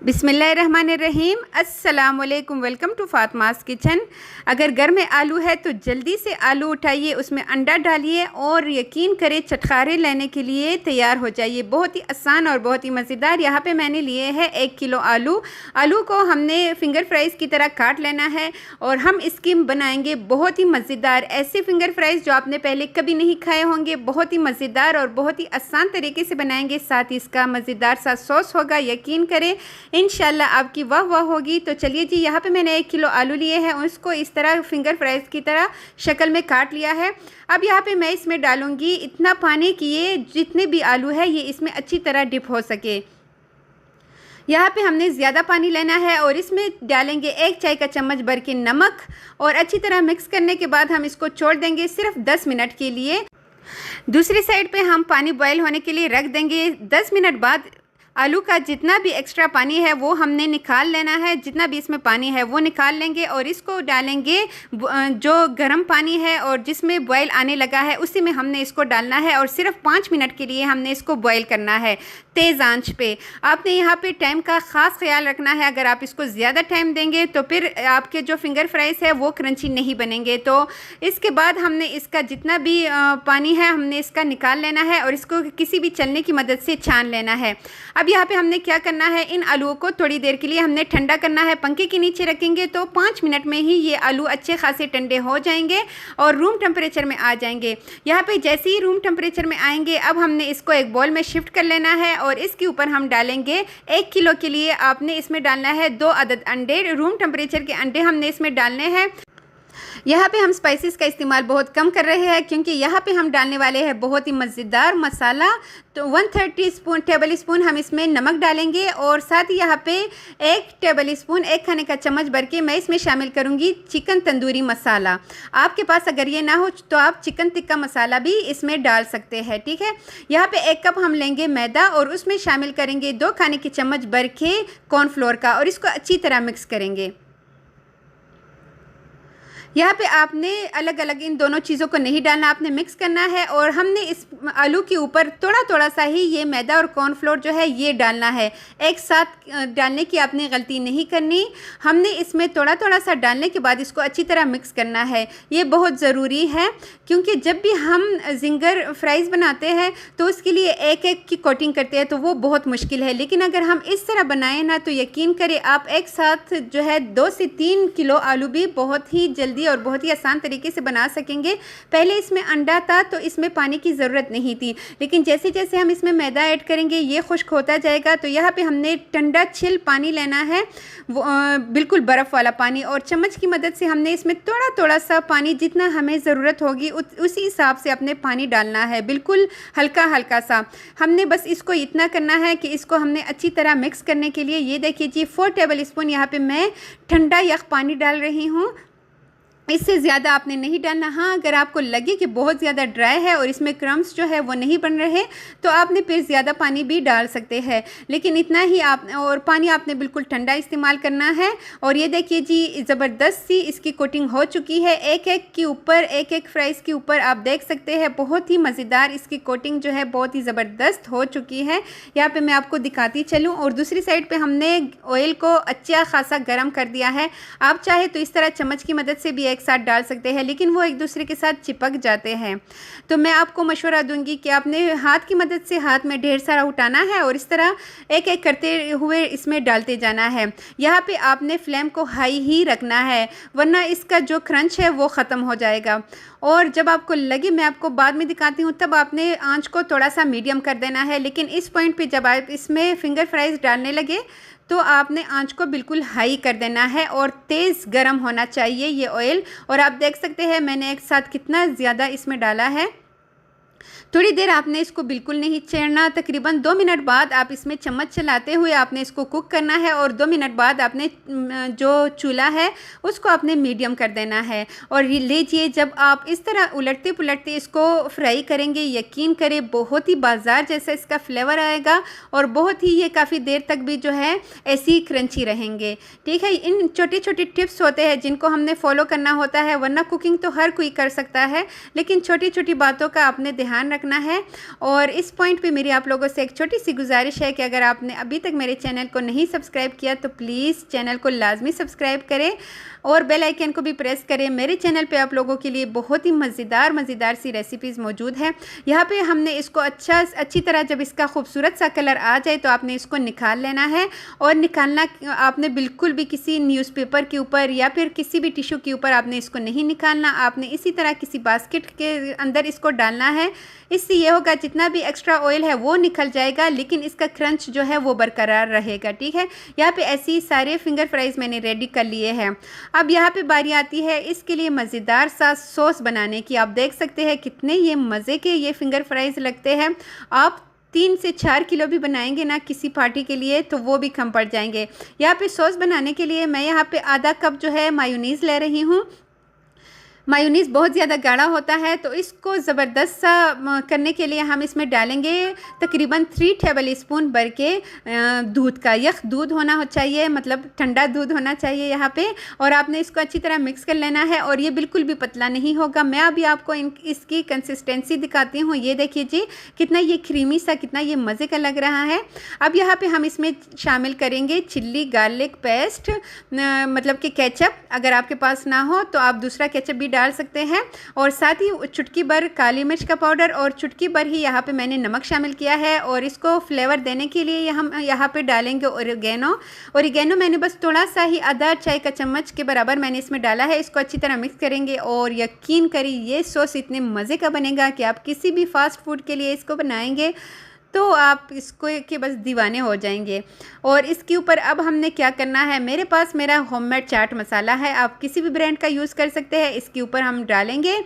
बिस्मिल्लाहिर्रहमानिर्रहीम। अस्सलामुअलैकुम। Welcome to Fatima's kitchen. अगर घर में आलू है तो जल्दी से आलू उठाइए, उसमें अंडा डालिए और यकीन करें चटखारे लेने के लिए तैयार हो जाइए। बहुत ही आसान और बहुत ही मज़ेदार। यहाँ पे मैंने लिए हैं 1 किलो आलू। आलू को हमने फिंगर फ्राइज़ की तरह काट लेना है और हम इसकी बनाएंगे बहुत ही मज़ेदार ऐसे फिंगर फ्राइज़ जो आपने पहले कभी नहीं खाए होंगे। बहुत ही मज़ेदार और बहुत ही आसान तरीके से बनाएंगे। साथ ही इसका मज़ेदार सा सॉस होगा, यकीन करें इंशाल्लाह आपकी वाह वाह होगी। तो चलिए जी, यहाँ पे मैंने 1 किलो आलू लिए हैं, उसको इस तरह फिंगर फ्राइज़ की तरह शक्ल में काट लिया है। अब यहाँ पे मैं इसमें डालूँगी इतना पानी कि ये जितने भी आलू है ये इसमें अच्छी तरह डिप हो सके। यहाँ पे हमने ज़्यादा पानी लेना है और इसमें डालेंगे 1 चाय का चम्मच भर के नमक और अच्छी तरह मिक्स करने के बाद हम इसको छोड़ देंगे सिर्फ 10 मिनट के लिए। दूसरी साइड पे हम पानी बॉयल होने के लिए रख देंगे। 10 मिनट बाद आलू का जितना भी एक्स्ट्रा पानी है वो हमने निकाल लेना है। जितना भी इसमें पानी है वो निकाल लेंगे और इसको डालेंगे जो गर्म पानी है और जिसमें बॉयल आने लगा है उसी में हमने इसको डालना है और सिर्फ 5 मिनट के लिए हमने इसको बॉयल करना है तेज़ आंच पे। आपने यहाँ पे टाइम का ख़ास ख्याल रखना है। अगर आप इसको ज़्यादा टाइम देंगे तो फिर आपके जो फिंगर फ्राइज़ है वो क्रंची नहीं बनेंगे। तो इसके बाद हमने इसका जितना भी पानी है हमने इसका निकाल लेना है और इसको किसी भी चलने की मदद से छान लेना है। अब यहाँ पे हमने क्या करना है, इन आलूओं को थोड़ी देर के लिए हमने ठंडा करना है। पंखे के नीचे रखेंगे तो 5 मिनट में ही ये आलू अच्छे खासे ठंडे हो जाएंगे और रूम टेम्परेचर में आ जाएंगे। यहाँ पे जैसे ही रूम टेम्परेचर में आएंगे अब हमने इसको एक बॉल में शिफ्ट कर लेना है और इसके ऊपर हम डालेंगे 1 किलो के लिए आपने इसमें डालना है 2 अदद अंडे। रूम टेम्परेचर के अंडे हमने इसमें डालने हैं। यहाँ पे हम स्पाइसेस का इस्तेमाल बहुत कम कर रहे हैं क्योंकि यहाँ पे हम डालने वाले हैं बहुत ही मज़ेदार मसाला। तो 1 टेबल स्पून हम इसमें नमक डालेंगे और साथ ही यहाँ पे 1 टेबल स्पून 1 खाने का चम्मच भर के मैं इसमें शामिल करूँगी चिकन तंदूरी मसाला। आपके पास अगर ये ना हो तो आप चिकन टिक्का मसाला भी इसमें डाल सकते हैं, ठीक है। यहाँ पे 1 कप हम लेंगे मैदा और उसमें शामिल करेंगे 2 खाने के चम्मच भर के कॉर्नफ्लोर का और इसको अच्छी तरह मिक्स करेंगे। यहाँ पे आपने अलग अलग इन दोनों चीज़ों को नहीं डालना, आपने मिक्स करना है और हमने इस आलू के ऊपर थोड़ा थोड़ा सा ही ये मैदा और कॉर्नफ्लोर जो है ये डालना है। एक साथ डालने की आपने गलती नहीं करनी। हमने इसमें थोड़ा थोड़ा सा डालने के बाद इसको अच्छी तरह मिक्स करना है। ये बहुत ज़रूरी है क्योंकि जब भी हम जिंगर फ्राइज़ बनाते हैं तो उसके लिए एक एक की कोटिंग करते हैं तो वो बहुत मुश्किल है। लेकिन अगर हम इस तरह बनाएं ना तो यकीन करें आप एक साथ जो है 2 से 3 किलो आलू भी बहुत ही जल्दी और बहुत ही आसान तरीके से बना सकेंगे। पहले इसमें अंडा था तो इसमें पानी की ज़रूरत नहीं थी, लेकिन जैसे जैसे हम इसमें मैदा ऐड करेंगे ये खुश्क होता जाएगा। तो यहाँ पे हमने ठंडा चिल पानी लेना है, वो बिल्कुल बर्फ़ वाला पानी, और चम्मच की मदद से हमने इसमें थोड़ा थोड़ा सा पानी जितना हमें ज़रूरत होगी उसी हिसाब से अपने पानी डालना है, बिल्कुल हल्का हल्का सा। हमने बस इसको इतना करना है कि इसको हमने अच्छी तरह मिक्स करने के लिए ये देखिए जी 4 टेबल स्पून यहाँ पे मैं ठंडा यख पानी डाल रही हूँ। इससे ज़्यादा आपने नहीं डालना। हाँ, अगर आपको लगे कि बहुत ज़्यादा ड्राई है और इसमें क्रम्स जो है वो नहीं बन रहे तो आपने फिर ज़्यादा पानी भी डाल सकते हैं, लेकिन इतना ही आप, और पानी आपने बिल्कुल ठंडा इस्तेमाल करना है। और ये देखिए जी ज़बरदस्त सी इसकी कोटिंग हो चुकी है। एक एक के ऊपर, एक एक फ्राइज़ के ऊपर आप देख सकते हैं बहुत ही मज़ेदार इसकी कोटिंग जो है बहुत ही ज़बरदस्त हो चुकी है। यहाँ पर मैं आपको दिखाती चलूँ। और दूसरी साइड पर हमने ऑयल को अच्छा खासा गर्म कर दिया है। आप चाहे तो इस तरह चम्मच की मदद से भी एक साथ डाल सकते हैं, लेकिन वो एक दूसरे के साथ चिपक जाते हैं। तो मैं आपको मशवरा दूंगी कि आपने हाथ की मदद से हाथ में ढेर सारा उठाना है और इस तरह एक एक करते हुए इसमें डालते जाना है। यहाँ पे आपने फ्लेम को हाई ही रखना है वरना इसका जो क्रंच है वो ख़त्म हो जाएगा। और जब आपको लगे, मैं आपको बाद में दिखाती हूँ, तब आपने आंच को थोड़ा सा मीडियम कर देना है। लेकिन इस पॉइंट पे जब आप इसमें फिंगर फ्राइज़ डालने लगे तो आपने आंच को बिल्कुल हाई कर देना है और तेज़ गरम होना चाहिए ये ऑयल। और आप देख सकते हैं मैंने एक साथ कितना ज़्यादा इसमें डाला है। थोड़ी देर आपने इसको बिल्कुल नहीं छेड़ना। तकरीबन 2 मिनट बाद आप इसमें चम्मच चलाते हुए आपने इसको कुक करना है और 2 मिनट बाद आपने जो चूल्हा है उसको आपने मीडियम कर देना है। और लीजिए, जब आप इस तरह उलटते पुलटते इसको फ्राई करेंगे यकीन करें बहुत ही बाजार जैसा इसका फ्लेवर आएगा और बहुत ही ये काफ़ी देर तक भी जो है ऐसी क्रंची रहेंगे, ठीक है। इन छोटी छोटी टिप्स होते हैं जिनको हमने फॉलो करना होता है, वरना कुकिंग तो हर कोई कर सकता है, लेकिन छोटी छोटी बातों का आपने ध्यान रखना है। और इस पॉइंट पे मेरी आप लोगों से एक छोटी सी गुजारिश है कि अगर आपने अभी तक मेरे चैनल को नहीं सब्सक्राइब किया तो प्लीज़ चैनल को लाजमी सब्सक्राइब करें और बेल आइकन को भी प्रेस करें। मेरे चैनल पे आप लोगों के लिए बहुत ही मज़ेदार सी रेसिपीज़ मौजूद है। यहाँ पे हमने इसको अच्छी तरह जब इसका खूबसूरत सा कलर आ जाए तो आपने इसको निकाल लेना है। और निकालना आपने बिल्कुल भी किसी न्यूज़पेपर के ऊपर या फिर किसी भी टिश्यू के ऊपर आपने इसको नहीं निकालना। आपने इसी तरह किसी बास्केट के अंदर इसको डालना है। इससे ये होगा जितना भी एक्स्ट्रा ऑयल है वो निकल जाएगा, लेकिन इसका क्रंच जो है वो बरकरार रहेगा। ठीक है, यहाँ पे ऐसे ही सारे फिंगर फ्राइज़ मैंने रेडी कर लिए हैं। अब यहाँ पे बारी आती है इसके लिए मज़ेदार सा सॉस बनाने की। आप देख सकते हैं कितने ये मज़े के ये फिंगर फ्राइज़ लगते हैं। आप 3 से 4 किलो भी बनाएंगे ना किसी पार्टी के लिए तो वो भी कम पड़ जाएंगे। यहाँ पे सॉस बनाने के लिए मैं यहाँ पे आधा कप जो है मायोनीज़ ले रही हूँ। मायोनीज़ बहुत ज़्यादा गाढ़ा होता है तो इसको ज़बरदस्त सा करने के लिए हम इसमें डालेंगे तकरीबन 3 टेबल स्पून भर के दूध का। यख दूध होना चाहिए, मतलब ठंडा दूध होना चाहिए यहाँ पे। और आपने इसको अच्छी तरह मिक्स कर लेना है और ये बिल्कुल भी पतला नहीं होगा। मैं अभी आपको इसकी कंसिस्टेंसी दिखाती हूँ। ये देखिए जी कितना ये क्रीमी सा, कितना ये मज़े का लग रहा है। अब यहाँ पर हम इसमें शामिल करेंगे चिल्ली गार्लिक पेस्ट, मतलब कि केचप। अगर आपके पास ना हो तो आप दूसरा केचप भी डाल सकते हैं। और साथ ही चुटकी भर काली मिर्च का पाउडर और चुटकी भर ही यहाँ पे मैंने नमक शामिल किया है। और इसको फ्लेवर देने के लिए हम यहाँ पे डालेंगे ओरिगेनो मैंने बस थोड़ा सा ही आधा चाय का चम्मच के बराबर मैंने इसमें डाला है। इसको अच्छी तरह मिक्स करेंगे और यकीन करिए ये सॉस इतने मज़े का बनेगा कि आप किसी भी फास्ट फूड के लिए इसको बनाएंगे तो आप इसको के बस दीवाने हो जाएंगे। और इसके ऊपर अब हमने क्या करना है, मेरे पास मेरा होममेड चाट मसाला है, आप किसी भी ब्रांड का यूज़ कर सकते हैं। इसके ऊपर हम डालेंगे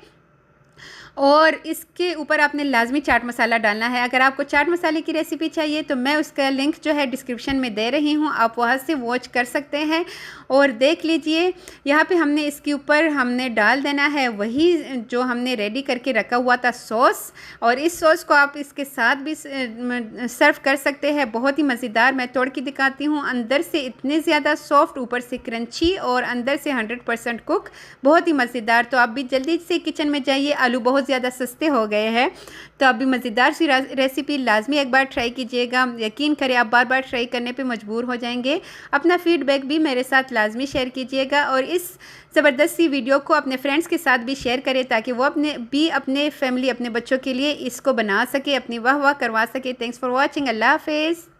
और इसके ऊपर आपने लाजमी चाट मसाला डालना है। अगर आपको चाट मसाले की रेसिपी चाहिए तो मैं उसका लिंक जो है डिस्क्रिप्शन में दे रही हूँ, आप वहाँ से वॉच कर सकते हैं। और देख लीजिए यहाँ पे हमने इसके ऊपर हमने डाल देना है वही जो हमने रेडी करके रखा हुआ था सॉस। और इस सॉस को आप इसके साथ भी सर्व कर सकते हैं। बहुत ही मज़ेदार, मैं तोड़ के दिखाती हूँ। अंदर से इतने ज़्यादा सॉफ्ट, ऊपर से क्रंची और अंदर से 100% कुक, बहुत ही मज़ेदार। तो आप भी जल्दी से किचन में जाइए, आलू बहुत ज़्यादा सस्ते हो गए हैं तो अभी मज़ेदार सी रेसिपी लाजमी एक बार ट्राई कीजिएगा। यकीन करें आप बार बार ट्राई करने पे मजबूर हो जाएंगे। अपना फीडबैक भी मेरे साथ लाजमी शेयर कीजिएगा और इस ज़बरदस्त सी वीडियो को अपने फ्रेंड्स के साथ भी शेयर करें ताकि वो अपने फैमिली, अपने बच्चों के लिए इसको बना सके, अपनी वाह वाह करवा सके। Thanks for watching. अल्लाह हाफिज़।